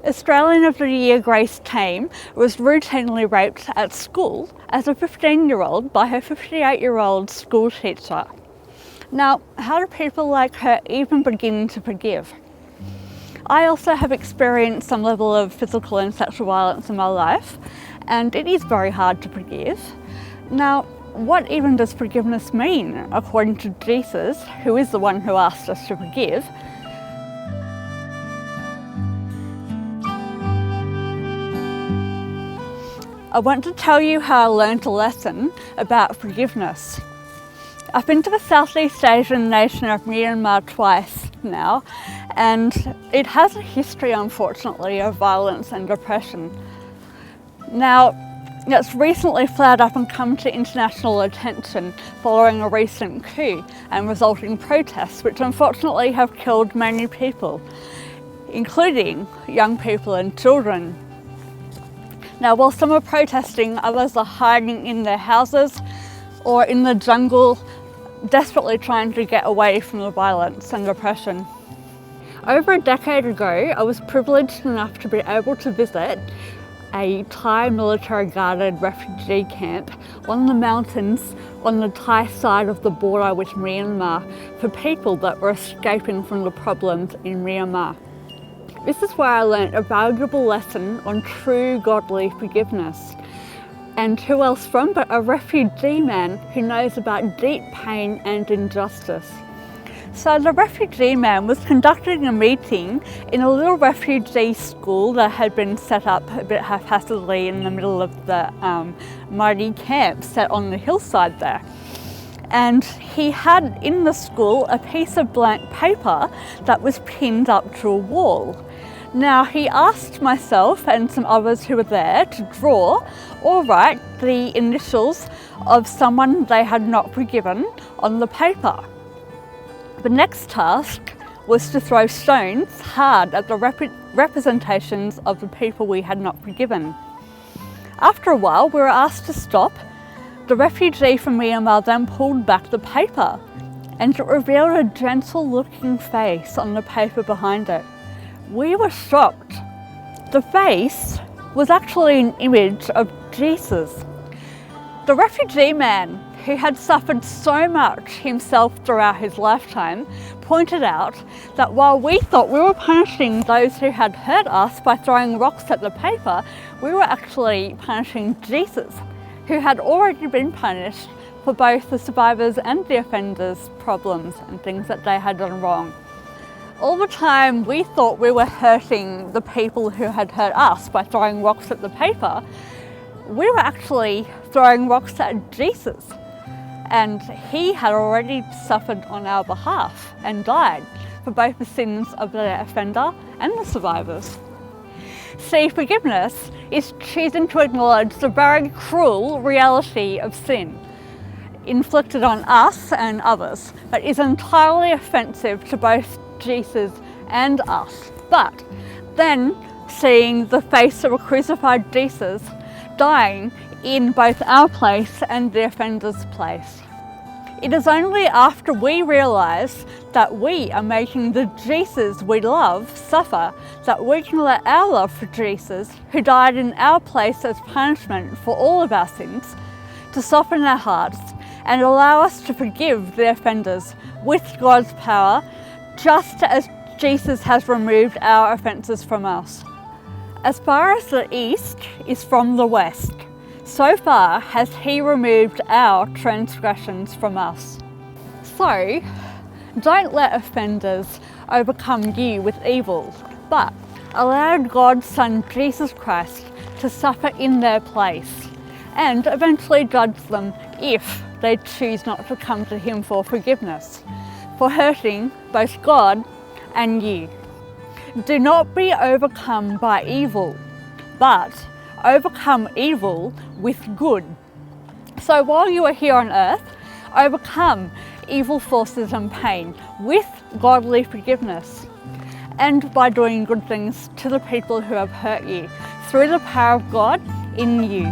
Australian of the Year Grace Tame was routinely raped at school as a 15-year-old by her 58-year-old school teacher. Now, how do people like her even begin to forgive? I also have experienced some level of physical and sexual violence in my life, and it is very hard to forgive. Now, what even does forgiveness mean, according to Jesus, who is the one who asked us to forgive? I want to tell you how I learned a lesson about forgiveness. I've been to the Southeast Asian nation of Myanmar twice now, and it has a history, unfortunately, of violence and oppression. Now, it's recently flared up and come to international attention following a recent coup and resulting protests, which unfortunately have killed many people, including young people and children. Now, while some are protesting, others are hiding in their houses or in the jungle, desperately trying to get away from the violence and oppression. Over a decade ago, I was privileged enough to be able to visit a Thai military guarded refugee camp on the mountains on the Thai side of the border with Myanmar for people that were escaping from the problems in Myanmar. This is where I learnt a valuable lesson on true godly forgiveness. And who else from but a refugee man who knows about deep pain and injustice. So the refugee man was conducting a meeting in a little refugee school that had been set up a bit haphazardly in the middle of the mighty camp set on the hillside there. And he had in the school a piece of blank paper that was pinned up to a wall. Now, he asked myself and some others who were there to draw or write the initials of someone they had not forgiven on the paper. The next task was to throw stones hard at the representations of the people we had not forgiven. After a while, we were asked to stop. The refugee from Myanmar then pulled back the paper, and it revealed a gentle-looking face on the paper behind it. We were shocked. The face was actually an image of Jesus. The refugee man, who had suffered so much himself throughout his lifetime, pointed out that while we thought we were punishing those who had hurt us by throwing rocks at the paper, we were actually punishing Jesus, who had already been punished for both the survivors and the offenders' problems and things that they had done wrong. All the time we thought we were hurting the people who had hurt us by throwing rocks at the paper, we were actually throwing rocks at Jesus. And he had already suffered on our behalf and died for both the sins of the offender and the survivors. See, forgiveness is choosing to acknowledge the very cruel reality of sin inflicted on us and others, but is entirely offensive to both Jesus and us. But then seeing the face of a crucified Jesus dying in both our place and the offender's place. It is only after we realise that we are making the Jesus we love suffer that we can let our love for Jesus, who died in our place as punishment for all of our sins, to soften our hearts and allow us to forgive the offenders with God's power, just as Jesus has removed our offences from us. As far as the east is from the west, so far has he removed our transgressions from us. So, don't let offenders overcome you with evil, but allow God's Son Jesus Christ to suffer in their place and eventually judge them if they choose not to come to him for forgiveness, for hurting both God and you. Do not be overcome by evil, but overcome evil with good. So while you are here on earth, overcome evil forces and pain with godly forgiveness, and by doing good things to the people who have hurt you through the power of God in you.